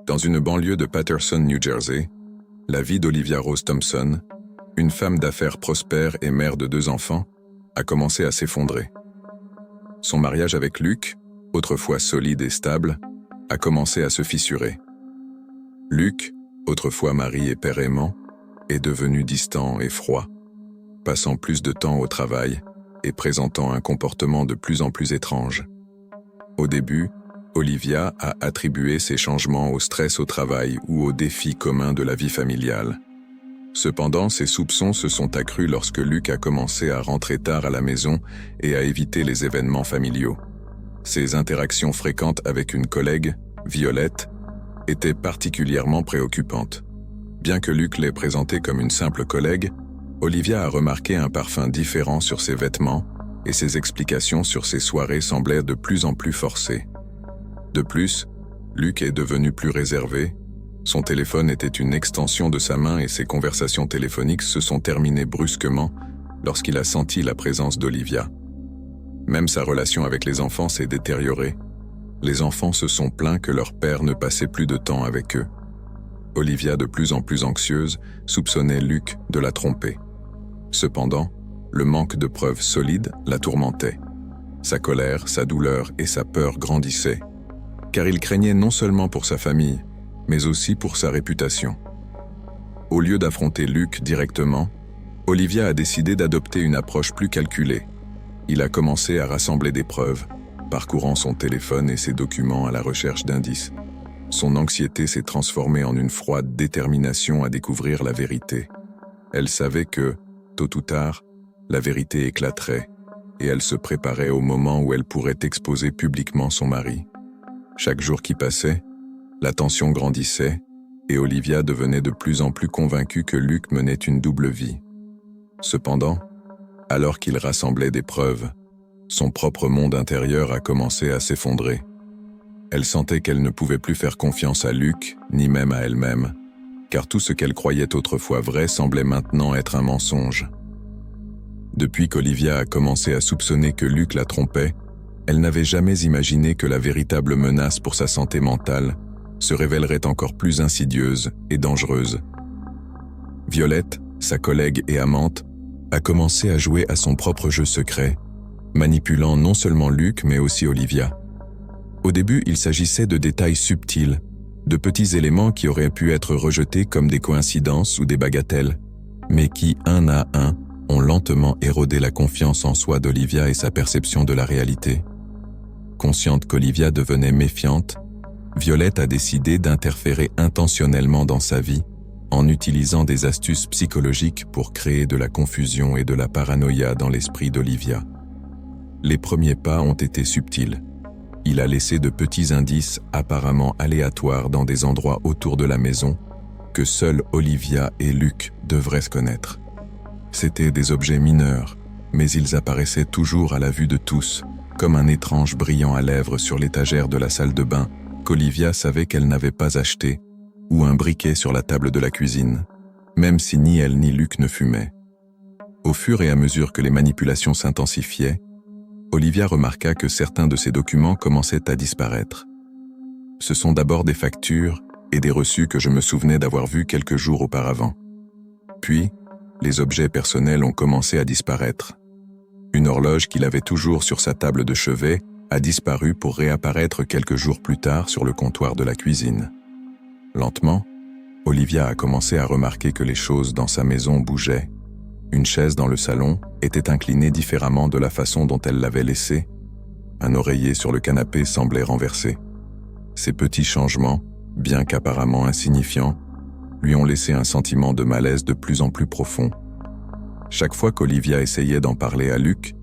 Dans une banlieue de Paterson, New Jersey, la vie d'Olivia Rose Thompson, une femme d'affaires prospère et mère de 2 enfants, a commencé à s'effondrer. Son mariage avec Luc, autrefois solide et stable, a commencé à se fissurer. Luc, autrefois mari et père aimant, est devenu distant et froid, passant plus de temps au travail et présentant un comportement de plus en plus étrange. Au début, Olivia a attribué ces changements au stress au travail ou aux défis communs de la vie familiale. Cependant, ses soupçons se sont accrus lorsque Luc a commencé à rentrer tard à la maison et à éviter les événements familiaux. Ses interactions fréquentes avec une collègue, Violette, étaient particulièrement préoccupantes. Bien que Luc l'ait présentée comme une simple collègue, Olivia a remarqué un parfum différent sur ses vêtements et ses explications sur ses soirées semblaient de plus en plus forcées. De plus, Luc est devenu plus réservé, son téléphone était une extension de sa main et ses conversations téléphoniques se sont terminées brusquement lorsqu'il a senti la présence d'Olivia. Même sa relation avec les enfants s'est détériorée. Les enfants se sont plaints que leur père ne passait plus de temps avec eux. Olivia, de plus en plus anxieuse, soupçonnait Luc de la tromper. Cependant, le manque de preuves solides la tourmentait. Sa colère, sa douleur et sa peur grandissaient, car il craignait non seulement pour sa famille, mais aussi pour sa réputation. Au lieu d'affronter Luc directement, Olivia a décidé d'adopter une approche plus calculée. Il a commencé à rassembler des preuves, parcourant son téléphone et ses documents à la recherche d'indices. Son anxiété s'est transformée en une froide détermination à découvrir la vérité. Elle savait que, tôt ou tard, la vérité éclaterait, et elle se préparait au moment où elle pourrait exposer publiquement son mari. Chaque jour qui passait, la tension grandissait, et Olivia devenait de plus en plus convaincue que Luc menait une double vie. Cependant, alors qu'il rassemblait des preuves, son propre monde intérieur a commencé à s'effondrer. Elle sentait qu'elle ne pouvait plus faire confiance à Luc, ni même à elle-même, car tout ce qu'elle croyait autrefois vrai semblait maintenant être un mensonge. Depuis qu'Olivia a commencé à soupçonner que Luc la trompait, elle n'avait jamais imaginé que la véritable menace pour sa santé mentale se révélerait encore plus insidieuse et dangereuse. Violette, sa collègue et amante, a commencé à jouer à son propre jeu secret, manipulant non seulement Luc mais aussi Olivia. Au début, il s'agissait de détails subtils, de petits éléments qui auraient pu être rejetés comme des coïncidences ou des bagatelles, mais qui, un à un, ont lentement érodé la confiance en soi d'Olivia et sa perception de la réalité. Consciente qu'Olivia devenait méfiante, Violette a décidé d'interférer intentionnellement dans sa vie en utilisant des astuces psychologiques pour créer de la confusion et de la paranoïa dans l'esprit d'Olivia. Les premiers pas ont été subtils. Il a laissé de petits indices apparemment aléatoires dans des endroits autour de la maison que seuls Olivia et Luc devraient se connaître. C'étaient des objets mineurs, mais ils apparaissaient toujours à la vue de tous, comme un étrange brillant à lèvres sur l'étagère de la salle de bain qu'Olivia savait qu'elle n'avait pas acheté, ou un briquet sur la table de la cuisine, même si ni elle ni Luc ne fumaient. Au fur et à mesure que les manipulations s'intensifiaient, Olivia remarqua que certains de ces documents commençaient à disparaître. Ce sont d'abord des factures et des reçus que je me souvenais d'avoir vus quelques jours auparavant. Puis, les objets personnels ont commencé à disparaître. Une horloge qu'il avait toujours sur sa table de chevet a disparu pour réapparaître quelques jours plus tard sur le comptoir de la cuisine. Lentement, Olivia a commencé à remarquer que les choses dans sa maison bougeaient. Une chaise dans le salon était inclinée différemment de la façon dont elle l'avait laissée. Un oreiller sur le canapé semblait renversé. Ces petits changements, bien qu'apparemment insignifiants, lui ont laissé un sentiment de malaise de plus en plus profond. Chaque fois qu'Olivia essayait d'en parler à Luc,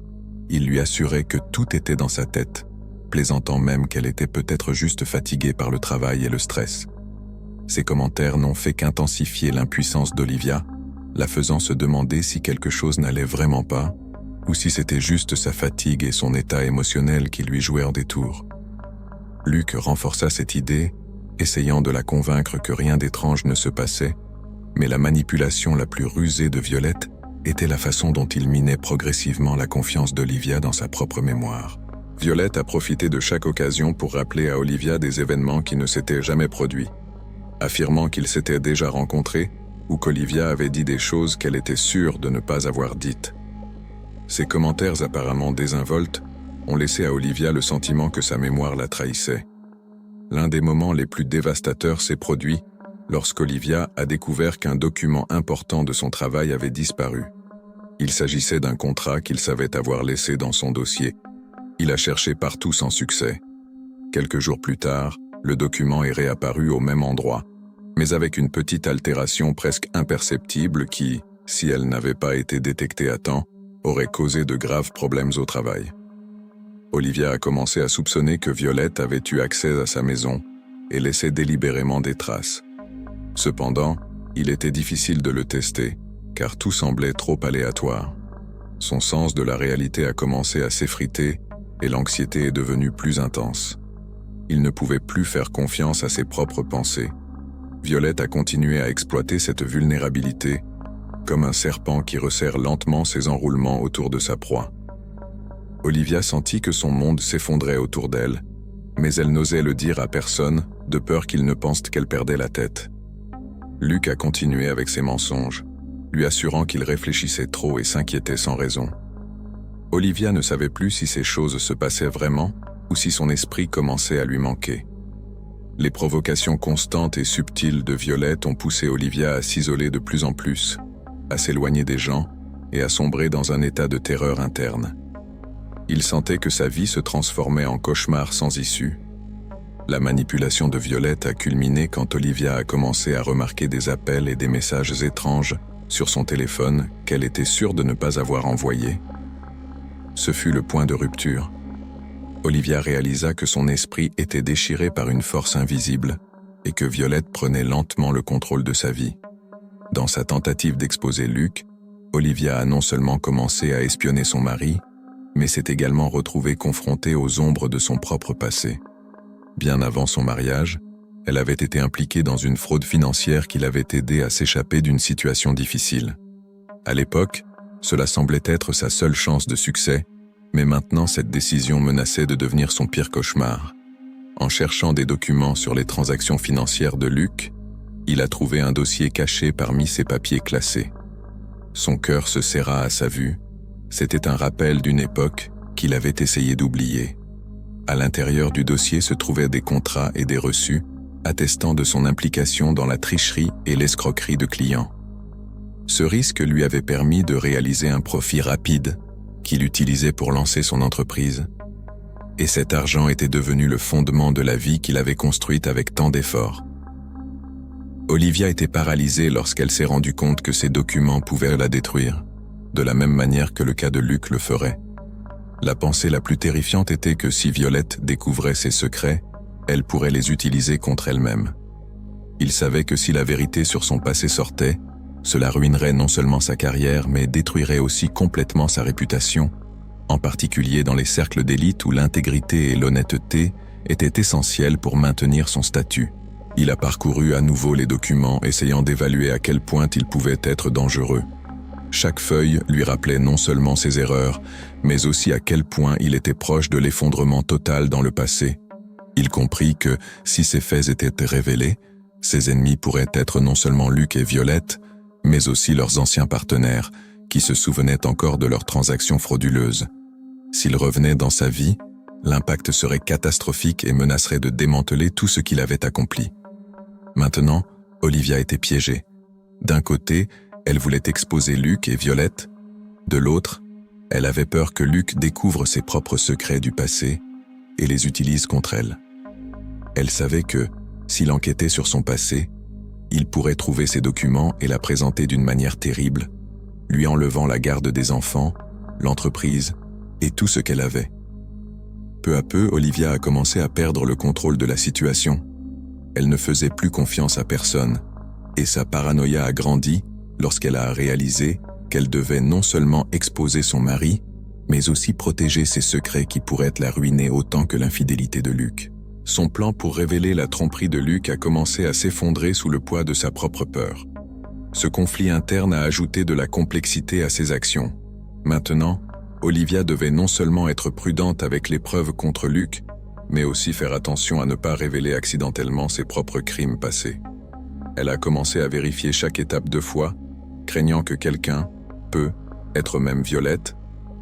il lui assurait que tout était dans sa tête, plaisantant même qu'elle était peut-être juste fatiguée par le travail et le stress. Ces commentaires n'ont fait qu'intensifier l'impuissance d'Olivia, la faisant se demander si quelque chose n'allait vraiment pas, ou si c'était juste sa fatigue et son état émotionnel qui lui jouaient en détour. Luc renforça cette idée, essayant de la convaincre que rien d'étrange ne se passait, mais la manipulation la plus rusée de Violette était la façon dont il minait progressivement la confiance d'Olivia dans sa propre mémoire. Violette a profité de chaque occasion pour rappeler à Olivia des événements qui ne s'étaient jamais produits. affirmant qu'ils s'étaient déjà rencontrés ou qu'Olivia avait dit des choses qu'elle était sûre de ne pas avoir dites. Ces commentaires apparemment désinvoltes ont laissé à Olivia le sentiment que sa mémoire la trahissait. L'un des moments les plus dévastateurs s'est produit lorsqu'Olivia a découvert qu'un document important de son travail avait disparu. Il s'agissait d'un contrat qu'il savait avoir laissé dans son dossier. Il a cherché partout sans succès. Quelques jours plus tard, le document est réapparu au même endroit, mais avec une petite altération presque imperceptible qui, si elle n'avait pas été détectée à temps, aurait causé de graves problèmes au travail. Olivia a commencé à soupçonner que Violette avait eu accès à sa maison et laissé délibérément des traces. Cependant, il était difficile de le tester, car tout semblait trop aléatoire. Son sens de la réalité a commencé à s'effriter et l'anxiété est devenue plus intense. Il ne pouvait plus faire confiance à ses propres pensées. Violette a continué à exploiter cette vulnérabilité, comme un serpent qui resserre lentement ses enroulements autour de sa proie. Olivia sentit que son monde s'effondrait autour d'elle, mais elle n'osait le dire à personne, de peur qu'il ne pense qu'elle perdait la tête. Luc a continué avec ses mensonges, lui assurant qu'il réfléchissait trop et s'inquiétait sans raison. Olivia ne savait plus si ces choses se passaient vraiment ou si son esprit commençait à lui manquer. Les provocations constantes et subtiles de Violette ont poussé Olivia à s'isoler de plus en plus, à s'éloigner des gens et à sombrer dans un état de terreur interne. Il sentait que sa vie se transformait en cauchemar sans issue. La manipulation de Violette a culminé quand Olivia a commencé à remarquer des appels et des messages étranges sur son téléphone qu'elle était sûre de ne pas avoir envoyés. Ce fut le point de rupture. Olivia réalisa que son esprit était déchiré par une force invisible et que Violette prenait lentement le contrôle de sa vie. Dans sa tentative d'exposer Luc, Olivia a non seulement commencé à espionner son mari, mais s'est également retrouvée confrontée aux ombres de son propre passé. Bien avant son mariage, elle avait été impliquée dans une fraude financière qui l'avait aidée à s'échapper d'une situation difficile. À l'époque, cela semblait être sa seule chance de succès, mais maintenant cette décision menaçait de devenir son pire cauchemar. En cherchant des documents sur les transactions financières de Luc, il a trouvé un dossier caché parmi ses papiers classés. Son cœur se serra à sa vue. C'était un rappel d'une époque qu'il avait essayé d'oublier. À l'intérieur du dossier se trouvaient des contrats et des reçus, attestant de son implication dans la tricherie et l'escroquerie de clients. Ce risque lui avait permis de réaliser un profit rapide qu'il utilisait pour lancer son entreprise, et cet argent était devenu le fondement de la vie qu'il avait construite avec tant d'efforts. Olivia était paralysée lorsqu'elle s'est rendue compte que ces documents pouvaient la détruire, de la même manière que le cas de Luc le ferait. La pensée la plus terrifiante était que si Violette découvrait ses secrets, elle pourrait les utiliser contre elle-même. Il savait que si la vérité sur son passé sortait, cela ruinerait non seulement sa carrière, mais détruirait aussi complètement sa réputation, en particulier dans les cercles d'élite où l'intégrité et l'honnêteté étaient essentielles pour maintenir son statut. Il a parcouru à nouveau les documents, essayant d'évaluer à quel point ils pouvaient être dangereux. Chaque feuille lui rappelait non seulement ses erreurs, mais aussi à quel point il était proche de l'effondrement total dans le passé. Il comprit que, si ces faits étaient révélés, ses ennemis pourraient être non seulement Luc et Violette, mais aussi leurs anciens partenaires, qui se souvenaient encore de leurs transactions frauduleuses. S'ils revenaient dans sa vie, l'impact serait catastrophique et menacerait de démanteler tout ce qu'il avait accompli. Maintenant, Olivia était piégée. D'un côté, elle voulait exposer Luc et Violette. De l'autre, elle avait peur que Luc découvre ses propres secrets du passé et les utilise contre elle. Elle savait que, s'il enquêtait sur son passé, il pourrait trouver ses documents et la présenter d'une manière terrible, lui enlevant la garde des enfants, l'entreprise et tout ce qu'elle avait. Peu à peu, Olivia a commencé à perdre le contrôle de la situation. Elle ne faisait plus confiance à personne, et sa paranoïa a grandi lorsqu'elle a réalisé qu'elle devait non seulement exposer son mari, mais aussi protéger ses secrets qui pourraient la ruiner autant que l'infidélité de Luc. Son plan pour révéler la tromperie de Luc a commencé à s'effondrer sous le poids de sa propre peur. Ce conflit interne a ajouté de la complexité à ses actions. Maintenant, Olivia devait non seulement être prudente avec les preuves contre Luc, mais aussi faire attention à ne pas révéler accidentellement ses propres crimes passés. Elle a commencé à vérifier chaque étape 2 fois, craignant que quelqu'un, être même Violette,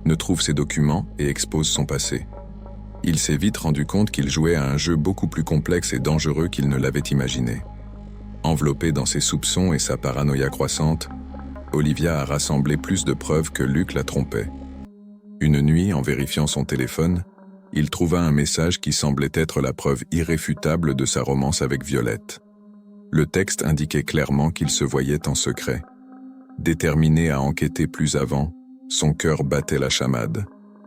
ne trouve ses documents et expose son passé. Il s'est vite rendu compte qu'il jouait à un jeu beaucoup plus complexe et dangereux qu'il ne l'avait imaginé. Enveloppée dans ses soupçons et sa paranoïa croissante, Olivia a rassemblé plus de preuves que Luc la trompait. Une nuit, en vérifiant son téléphone, il trouva un message qui semblait être la preuve irréfutable de sa romance avec Violette. Le texte indiquait clairement qu'il se voyait en secret. Déterminé à enquêter plus avant, son cœur battait la chamade,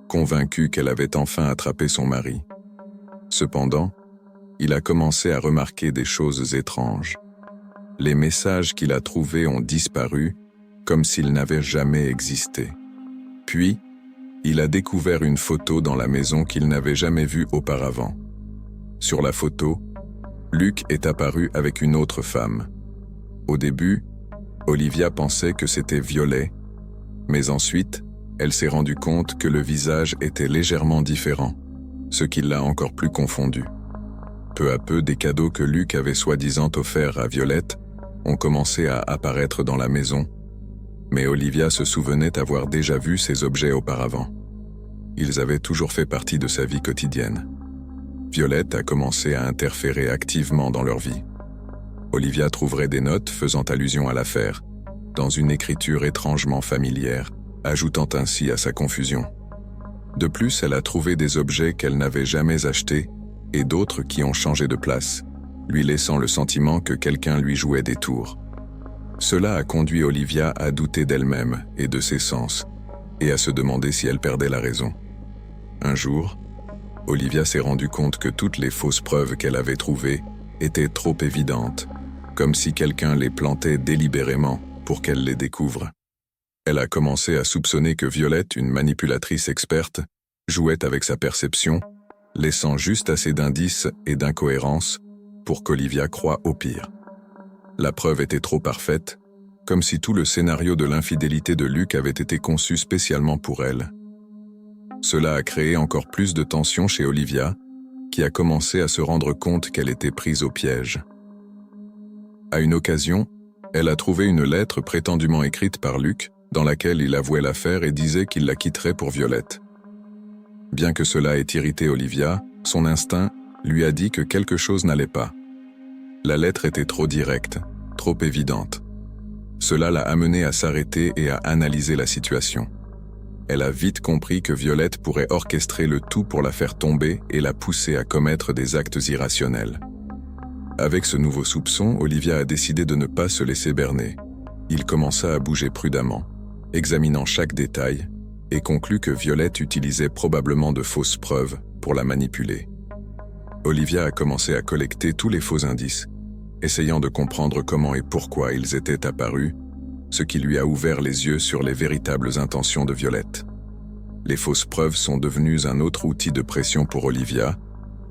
convaincu qu'elle avait enfin attrapé son mari. Cependant, il a commencé à remarquer des choses étranges. Les messages qu'il a trouvés ont disparu, comme s'ils n'avaient jamais existé. Puis, il a découvert une photo dans la maison qu'il n'avait jamais vue auparavant. Sur la photo, Luc est apparu avec une autre femme. Au début, Olivia pensait que c'était Violet, mais ensuite, elle s'est rendue compte que le visage était légèrement différent, ce qui l'a encore plus confondue. Peu à peu, des cadeaux que Luc avait soi-disant offerts à Violette ont commencé à apparaître dans la maison, mais Olivia se souvenait avoir déjà vu ces objets auparavant. Ils avaient toujours fait partie de sa vie quotidienne. Violette a commencé à interférer activement dans leur vie. Olivia trouverait des notes faisant allusion à l'affaire, dans une écriture étrangement familière, ajoutant ainsi à sa confusion. De plus, elle a trouvé des objets qu'elle n'avait jamais achetés et d'autres qui ont changé de place, lui laissant le sentiment que quelqu'un lui jouait des tours. Cela a conduit Olivia à douter d'elle-même et de ses sens, et à se demander si elle perdait la raison. Un jour, Olivia s'est rendue compte que toutes les fausses preuves qu'elle avait trouvées étaient trop évidentes, comme si quelqu'un les plantait délibérément pour qu'elle les découvre. Elle a commencé à soupçonner que Violette, une manipulatrice experte, jouait avec sa perception, laissant juste assez d'indices et d'incohérences pour qu'Olivia croie au pire. La preuve était trop parfaite, comme si tout le scénario de l'infidélité de Luc avait été conçu spécialement pour elle. Cela a créé encore plus de tension chez Olivia, qui a commencé à se rendre compte qu'elle était prise au piège. À une occasion, elle a trouvé une lettre prétendument écrite par Luc, dans laquelle il avouait l'affaire et disait qu'il la quitterait pour Violette. Bien que cela ait irrité Olivia, son instinct lui a dit que quelque chose n'allait pas. La lettre était trop directe, trop évidente. Cela l'a amenée à s'arrêter et à analyser la situation. Elle a vite compris que Violette pourrait orchestrer le tout pour la faire tomber et la pousser à commettre des actes irrationnels. Avec ce nouveau soupçon, Olivia a décidé de ne pas se laisser berner. Il commença à bouger prudemment, examinant chaque détail, et conclut que Violette utilisait probablement de fausses preuves pour la manipuler. Olivia a commencé à collecter tous les faux indices, essayant de comprendre comment et pourquoi ils étaient apparus, ce qui lui a ouvert les yeux sur les véritables intentions de Violette. Les fausses preuves sont devenues un autre outil de pression pour Olivia,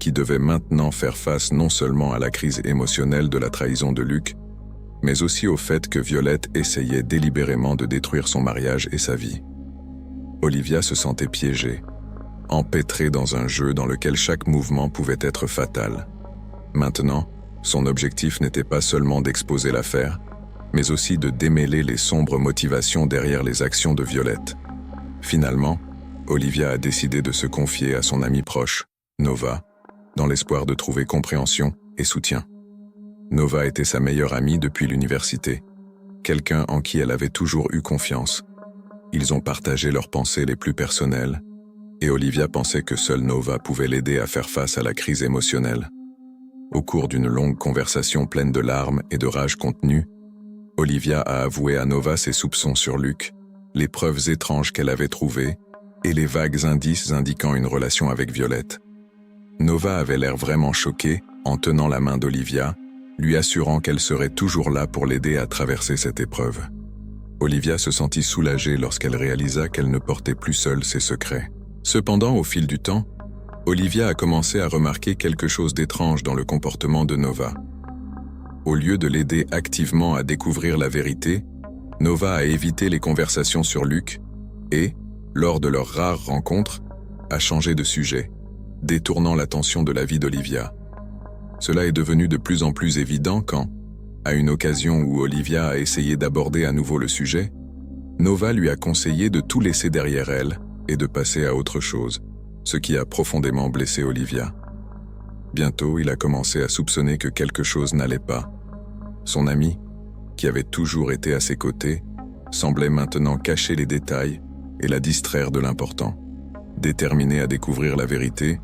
qui devait maintenant faire face non seulement à la crise émotionnelle de la trahison de Luc, mais aussi au fait que Violette essayait délibérément de détruire son mariage et sa vie. Olivia se sentait piégée, empêtrée dans un jeu dans lequel chaque mouvement pouvait être fatal. Maintenant, son objectif n'était pas seulement d'exposer l'affaire, mais aussi de démêler les sombres motivations derrière les actions de Violette. Finalement, Olivia a décidé de se confier à son amie proche, Nova, dans l'espoir de trouver compréhension et soutien. Nova était sa meilleure amie depuis l'université, quelqu'un en qui elle avait toujours eu confiance. Ils ont partagé leurs pensées les plus personnelles, et Olivia pensait que seule Nova pouvait l'aider à faire face à la crise émotionnelle. Au cours d'une longue conversation pleine de larmes et de rage contenue, Olivia a avoué à Nova ses soupçons sur Luc, les preuves étranges qu'elle avait trouvées et les vagues indices indiquant une relation avec Violette. Nova avait l'air vraiment choquée en tenant la main d'Olivia, lui assurant qu'elle serait toujours là pour l'aider à traverser cette épreuve. Olivia se sentit soulagée lorsqu'elle réalisa qu'elle ne portait plus seule ses secrets. Cependant, au fil du temps, Olivia a commencé à remarquer quelque chose d'étrange dans le comportement de Nova. Au lieu de l'aider activement à découvrir la vérité, Nova a évité les conversations sur Luc et, lors de leur rare rencontre, a changé de sujet, détournant l'attention de la vie d'Olivia. Cela est devenu de plus en plus évident quand, À une occasion où Olivia a essayé d'aborder à nouveau le sujet, Nova lui a conseillé de tout laisser derrière elle et de passer à autre chose, ce qui a profondément blessé Olivia. Bientôt, il a commencé à soupçonner que quelque chose n'allait pas. Son ami, qui avait toujours été à ses côtés, semblait maintenant cacher les détails et la distraire de l'important. Déterminée à découvrir la vérité,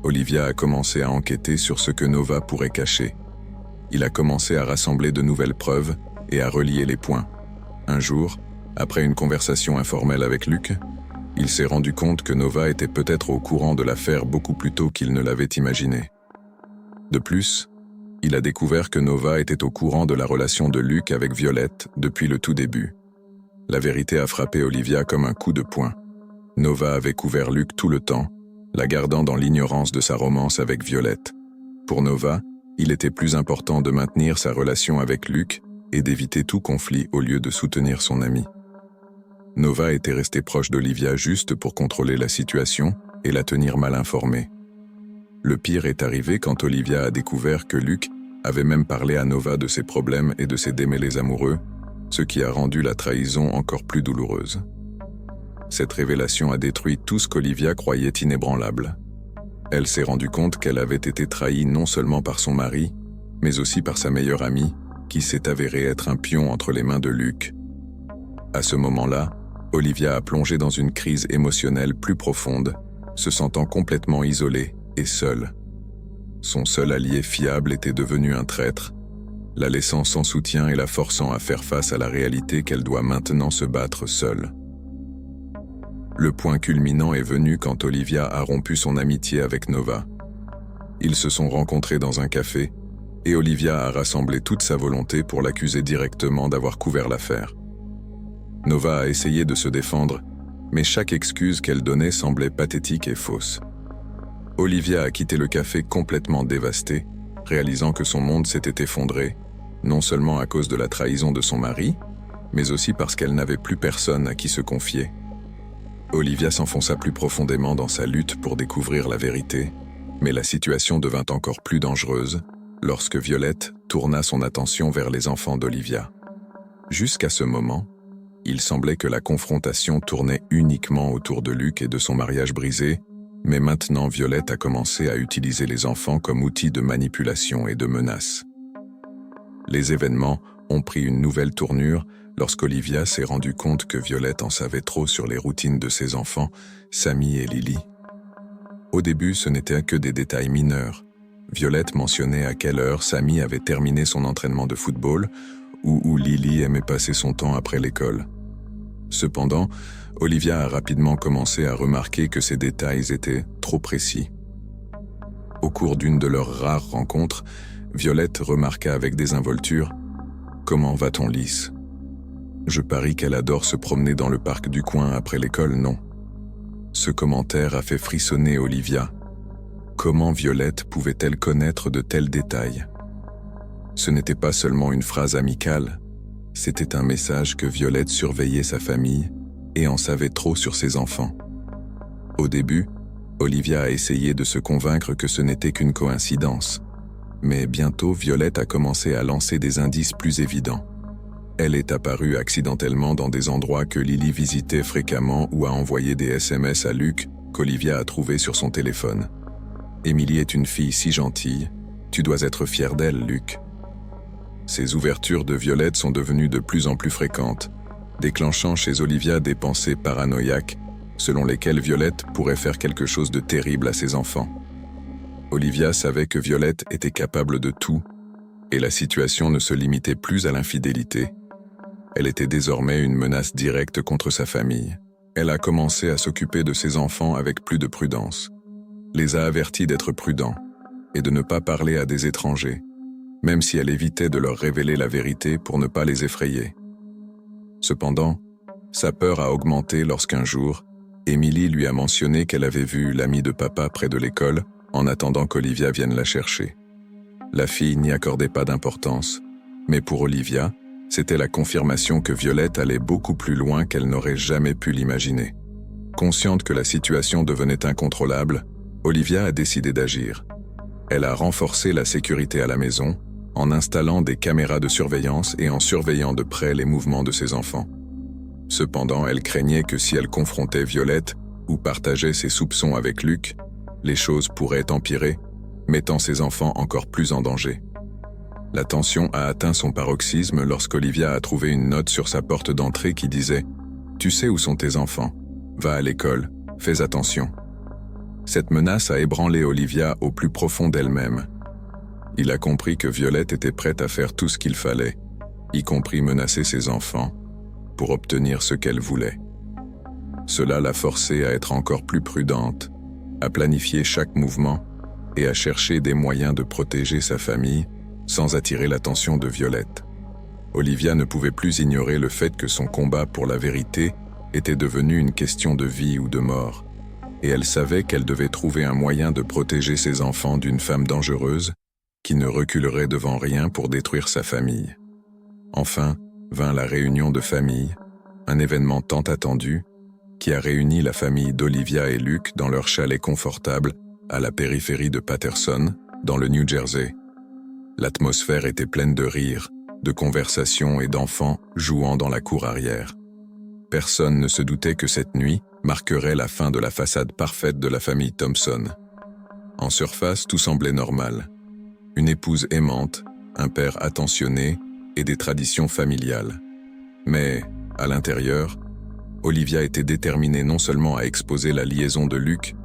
Olivia a commencé à enquêter sur ce que Nova pourrait cacher. Il a commencé à rassembler de nouvelles preuves et à relier les points. Un jour, après une conversation informelle avec Luc, il s'est rendu compte que Nova était peut-être au courant de l'affaire beaucoup plus tôt qu'il ne l'avait imaginé. De plus, il a découvert que Nova était au courant de la relation de Luc avec Violette depuis le tout début. La vérité a frappé Olivia comme un coup de poing. Nova avait couvert Luc tout le temps, la gardant dans l'ignorance de sa romance avec Violette. Pour Nova, il était plus important de maintenir sa relation avec Luc et d'éviter tout conflit au lieu de soutenir son ami. Nova était restée proche d'Olivia juste pour contrôler la situation et la tenir mal informée. Le pire est arrivé quand Olivia a découvert que Luc avait même parlé à Nova de ses problèmes et de ses démêlés amoureux, ce qui a rendu la trahison encore plus douloureuse. Cette révélation a détruit tout ce qu'Olivia croyait inébranlable. Elle s'est rendue compte qu'elle avait été trahie non seulement par son mari, mais aussi par sa meilleure amie, qui s'est avérée être un pion entre les mains de Luc. À ce moment-là, Olivia a plongé dans une crise émotionnelle plus profonde, se sentant complètement isolée et seule. Son seul allié fiable était devenu un traître, la laissant sans soutien et la forçant à faire face à la réalité qu'elle doit maintenant se battre seule. Le point culminant est venu quand Olivia a rompu son amitié avec Nova. Ils se sont rencontrés dans un café, et Olivia a rassemblé toute sa volonté pour l'accuser directement d'avoir couvert l'affaire. Nova a essayé de se défendre, mais chaque excuse qu'elle donnait semblait pathétique et fausse. Olivia a quitté le café complètement dévastée, réalisant que son monde s'était effondré, non seulement à cause de la trahison de son mari, mais aussi parce qu'elle n'avait plus personne à qui se confier. Olivia s'enfonça plus profondément dans sa lutte pour découvrir la vérité, mais la situation devint encore plus dangereuse lorsque Violette tourna son attention vers les enfants d'Olivia. Jusqu'à ce moment, il semblait que la confrontation tournait uniquement autour de Luc et de son mariage brisé, mais maintenant Violette a commencé à utiliser les enfants comme outil de manipulation et de menace. Les événements ont pris une nouvelle tournure lorsqu'Olivia s'est rendue compte que Violette en savait trop sur les routines de ses enfants, Samy et Lily. Au début, ce n'était que des détails mineurs. Violette mentionnait à quelle heure Samy avait terminé son entraînement de football ou où Lily aimait passer son temps après l'école. Cependant, Olivia a rapidement commencé à remarquer que ces détails étaient trop précis. Au cours d'une de leurs rares rencontres, Violette remarqua avec désinvolture « Comment va ton lys ?» Je parie qu'elle adore se promener dans le parc du coin après l'école, non? Ce commentaire a fait frissonner Olivia. Comment Violette pouvait-elle connaître de tels détails? Ce n'était pas seulement une phrase amicale, c'était un message que Violette surveillait sa famille et en savait trop sur ses enfants. Au début, Olivia a essayé de se convaincre que ce n'était qu'une coïncidence, mais bientôt Violette a commencé à lancer des indices plus évidents. Elle est apparue accidentellement dans des endroits que Lily visitait fréquemment ou a envoyé des SMS à Luc qu'Olivia a trouvés sur son téléphone. « Émilie est une fille si gentille, tu dois être fier d'elle, Luc. » Ces ouvertures de Violette sont devenues de plus en plus fréquentes, déclenchant chez Olivia des pensées paranoïaques selon lesquelles Violette pourrait faire quelque chose de terrible à ses enfants. Olivia savait que Violette était capable de tout, et la situation ne se limitait plus à l'infidélité. Elle était désormais une menace directe contre sa famille. Elle a commencé à s'occuper de ses enfants avec plus de prudence, les a avertis d'être prudents et de ne pas parler à des étrangers, même si elle évitait de leur révéler la vérité pour ne pas les effrayer. Cependant, sa peur a augmenté lorsqu'un jour, Émilie lui a mentionné qu'elle avait vu l'ami de papa près de l'école en attendant qu'Olivia vienne la chercher. La fille n'y accordait pas d'importance, mais pour Olivia, c'était la confirmation que Violette allait beaucoup plus loin qu'elle n'aurait jamais pu l'imaginer. Consciente que la situation devenait incontrôlable, Olivia a décidé d'agir. Elle a renforcé la sécurité à la maison, en installant des caméras de surveillance et en surveillant de près les mouvements de ses enfants. Cependant, elle craignait que si elle confrontait Violette ou partageait ses soupçons avec Luc, les choses pourraient empirer, mettant ses enfants encore plus en danger. La tension a atteint son paroxysme lorsqu'Olivia a trouvé une note sur sa porte d'entrée qui disait « Tu sais où sont tes enfants? Va à l'école, fais attention. » Cette menace a ébranlé Olivia au plus profond d'elle-même. Il a compris que Violette était prête à faire tout ce qu'il fallait, y compris menacer ses enfants, pour obtenir ce qu'elle voulait. Cela l'a forcée à être encore plus prudente, à planifier chaque mouvement et à chercher des moyens de protéger sa famille sans attirer l'attention de Violette. Olivia ne pouvait plus ignorer le fait que son combat pour la vérité était devenu une question de vie ou de mort, et elle savait qu'elle devait trouver un moyen de protéger ses enfants d'une femme dangereuse qui ne reculerait devant rien pour détruire sa famille. Enfin, vint la réunion de famille, un événement tant attendu, qui a réuni la famille d'Olivia et Luc dans leur chalet confortable à la périphérie de Paterson, dans le New Jersey. L'atmosphère était pleine de rires, de conversations et d'enfants jouant dans la cour arrière. Personne ne se doutait que cette nuit marquerait la fin de la façade parfaite de la famille Thompson. En surface, tout semblait normal. Une épouse aimante, un père attentionné et des traditions familiales. Mais, à l'intérieur, Olivia était déterminée non seulement à exposer la liaison de Luc,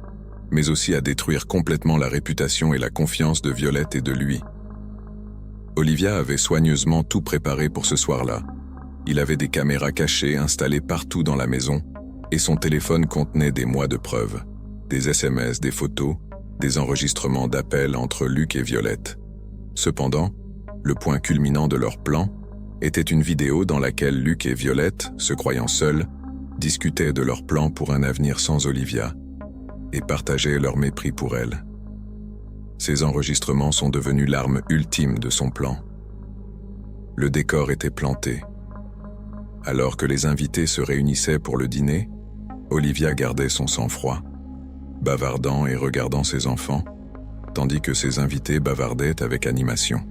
mais aussi à détruire complètement la réputation et la confiance de Violette et de lui. Olivia avait soigneusement tout préparé pour ce soir-là. Il avait des caméras cachées installées partout dans la maison, et son téléphone contenait des mois de preuves, des SMS, des photos, des enregistrements d'appels entre Luc et Violette. Cependant, le point culminant de leur plan était une vidéo dans laquelle Luc et Violette, se croyant seuls, discutaient de leur plan pour un avenir sans Olivia et partageaient leur mépris pour elle. Ces enregistrements sont devenus l'arme ultime de son plan. Le décor était planté. Alors que les invités se réunissaient pour le dîner, Olivia gardait son sang-froid, bavardant et regardant ses enfants, tandis que ses invités bavardaient avec animation.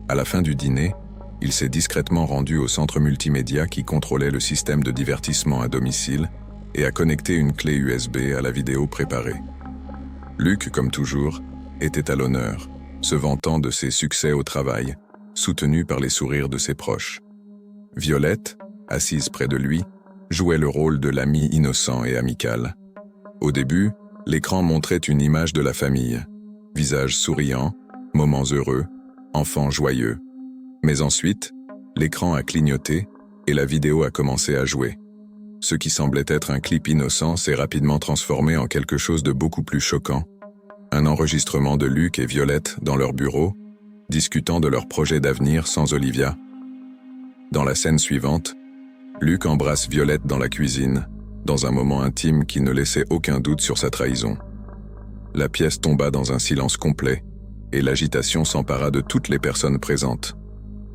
À la fin du dîner, il s'est discrètement rendu au centre multimédia qui contrôlait le système de divertissement à domicile et a connecté une clé USB à la vidéo préparée. Luc, comme toujours, était à l'honneur, se vantant de ses succès au travail, soutenu par les sourires de ses proches. Violette, assise près de lui, jouait le rôle de l'ami innocent et amical. Au début, l'écran montrait une image de la famille, visage souriant, moments heureux, enfants joyeux. Mais ensuite, l'écran a clignoté et la vidéo a commencé à jouer. Ce qui semblait être un clip innocent s'est rapidement transformé en quelque chose de beaucoup plus choquant. Un enregistrement de Luc et Violette dans leur bureau, discutant de leur projet d'avenir sans Olivia. Dans la scène suivante, Luc embrasse Violette dans la cuisine, dans un moment intime qui ne laissait aucun doute sur sa trahison. La pièce tomba dans un silence complet, et l'agitation s'empara de toutes les personnes présentes.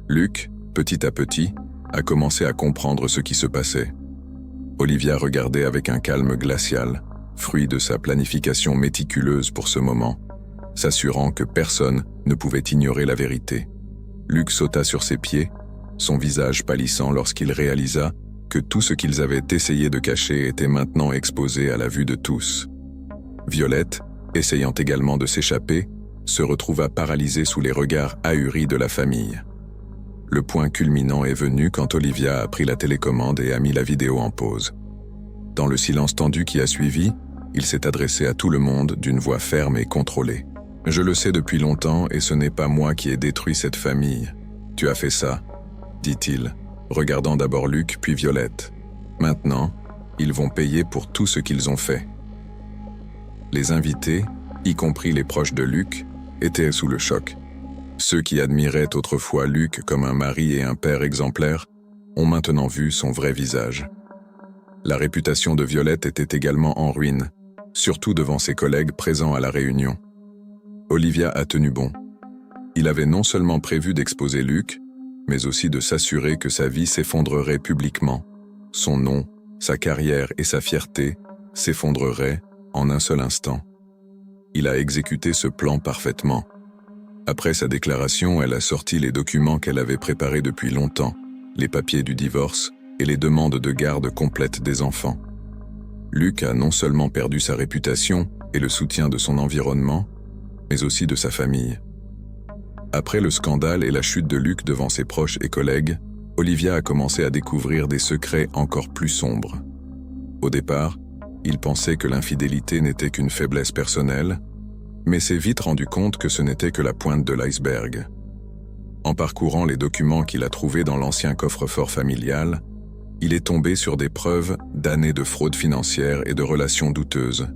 Luc, petit à petit, a commencé à comprendre ce qui se passait. Olivia regardait avec un calme glacial, fruit de sa planification méticuleuse pour ce moment, s'assurant que personne ne pouvait ignorer la vérité. Luc sauta sur ses pieds, son visage pâlissant lorsqu'il réalisa que tout ce qu'ils avaient essayé de cacher était maintenant exposé à la vue de tous. Violette, essayant également de s'échapper, se retrouva paralysée sous les regards ahuris de la famille. Le point culminant est venu quand Olivia a pris la télécommande et a mis la vidéo en pause. Dans le silence tendu qui a suivi, il s'est adressé à tout le monde d'une voix ferme et contrôlée. « Je le sais depuis longtemps et ce n'est pas moi qui ai détruit cette famille. Tu as fait ça, » dit-il, regardant d'abord Luc puis Violette. « Maintenant, ils vont payer pour tout ce qu'ils ont fait. » Les invités, y compris les proches de Luc, étaient sous le choc. Ceux qui admiraient autrefois Luc comme un mari et un père exemplaires ont maintenant vu son vrai visage. La réputation de Violette était également en ruine, surtout devant ses collègues présents à la réunion. Olivia a tenu bon. Il avait non seulement prévu d'exposer Luc, mais aussi de s'assurer que sa vie s'effondrerait publiquement. Son nom, sa carrière et sa fierté s'effondreraient en un seul instant. Il a exécuté ce plan parfaitement. Après sa déclaration, elle a sorti les documents qu'elle avait préparés depuis longtemps, les papiers du divorce et les demandes de garde complète des enfants. Luc a non seulement perdu sa réputation et le soutien de son environnement, mais aussi de sa famille. Après le scandale et la chute de Luc devant ses proches et collègues, Olivia a commencé à découvrir des secrets encore plus sombres. Au départ, il pensait que l'infidélité n'était qu'une faiblesse personnelle, mais s'est vite rendu compte que ce n'était que la pointe de l'iceberg. En parcourant les documents qu'il a trouvés dans l'ancien coffre-fort familial, il est tombé sur des preuves d'années de fraude financière et de relations douteuses.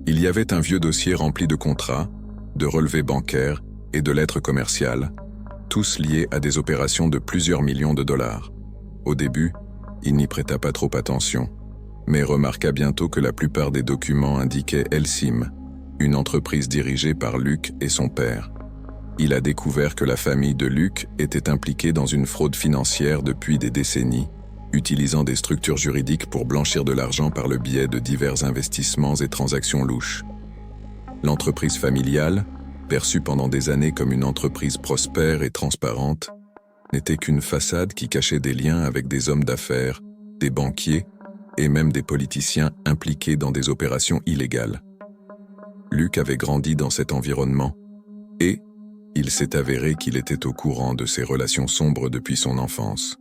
Il y avait un vieux dossier rempli de contrats, de relevés bancaires et de lettres commerciales, tous liés à des opérations de plusieurs millions de dollars. Au début, il n'y prêta pas trop attention, mais remarqua bientôt que la plupart des documents indiquaient Elsim, une entreprise dirigée par Luc et son père. Il a découvert que la famille de Luc était impliquée dans une fraude financière depuis des décennies, utilisant des structures juridiques pour blanchir de l'argent par le biais de divers investissements et transactions louches. L'entreprise familiale, perçue pendant des années comme une entreprise prospère et transparente, n'était qu'une façade qui cachait des liens avec des hommes d'affaires, des banquiers et même des politiciens impliqués dans des opérations illégales. Luc avait grandi dans cet environnement et il s'est avéré qu'il était au courant de ces relations sombres depuis son enfance.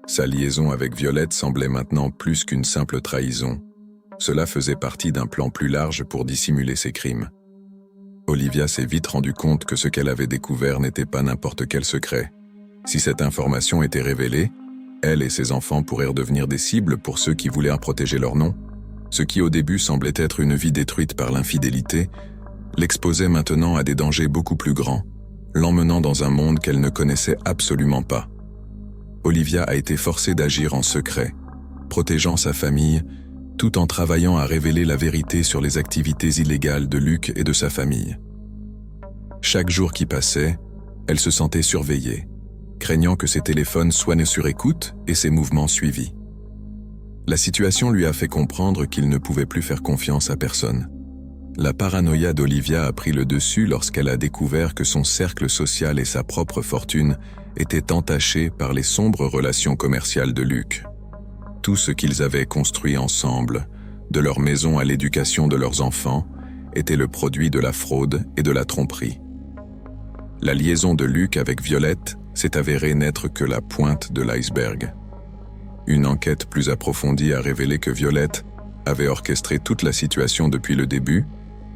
Sa liaison avec Violette semblait maintenant plus qu'une simple trahison. Cela faisait partie d'un plan plus large pour dissimuler ses crimes. Olivia s'est vite rendu compte que ce qu'elle avait découvert n'était pas n'importe quel secret. Si cette information était révélée, elle et ses enfants pourraient devenir des cibles pour ceux qui voulaient protéger leur nom. Ce qui au début semblait être une vie détruite par l'infidélité, l'exposait maintenant à des dangers beaucoup plus grands, l'emmenant dans un monde qu'elle ne connaissait absolument pas. Olivia a été forcée d'agir en secret, protégeant sa famille, tout en travaillant à révéler la vérité sur les activités illégales de Luc et de sa famille. Chaque jour qui passait, elle se sentait surveillée, craignant que ses téléphones soient sur écoute et ses mouvements suivis. La situation lui a fait comprendre qu'il ne pouvait plus faire confiance à personne. La paranoïa d'Olivia a pris le dessus lorsqu'elle a découvert que son cercle social et sa propre fortune étaient entachés par les sombres relations commerciales de Luc. Tout ce qu'ils avaient construit ensemble, de leur maison à l'éducation de leurs enfants, était le produit de la fraude et de la tromperie. La liaison de Luc avec Violette s'est avérée n'être que la pointe de l'iceberg. Une enquête plus approfondie a révélé que Violette avait orchestré toute la situation depuis le début,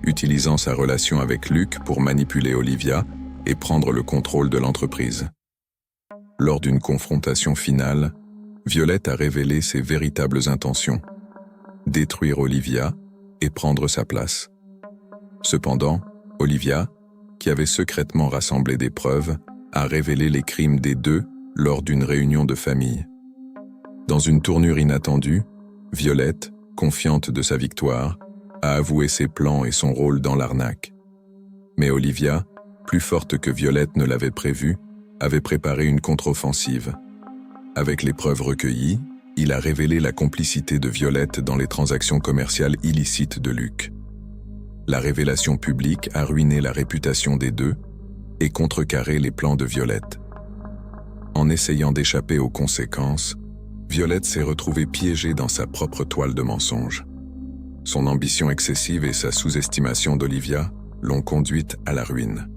utilisant sa relation avec Luc pour manipuler Olivia et prendre le contrôle de l'entreprise. Lors d'une confrontation finale, Violette a révélé ses véritables intentions: détruire Olivia et prendre sa place. Cependant, Olivia, qui avait secrètement rassemblé des preuves, a révélé les crimes des deux lors d'une réunion de famille. Dans une tournure inattendue, Violette, confiante de sa victoire, a avoué ses plans et son rôle dans l'arnaque. Mais Olivia, plus forte que Violette ne l'avait prévu, avait préparé une contre-offensive. Avec les preuves recueillies, il a révélé la complicité de Violette dans les transactions commerciales illicites de Luc. La révélation publique a ruiné la réputation des deux et contrecarré les plans de Violette. En essayant d'échapper aux conséquences, Violette s'est retrouvée piégée dans sa propre toile de mensonges. Son ambition excessive et sa sous-estimation d'Olivia l'ont conduite à la ruine.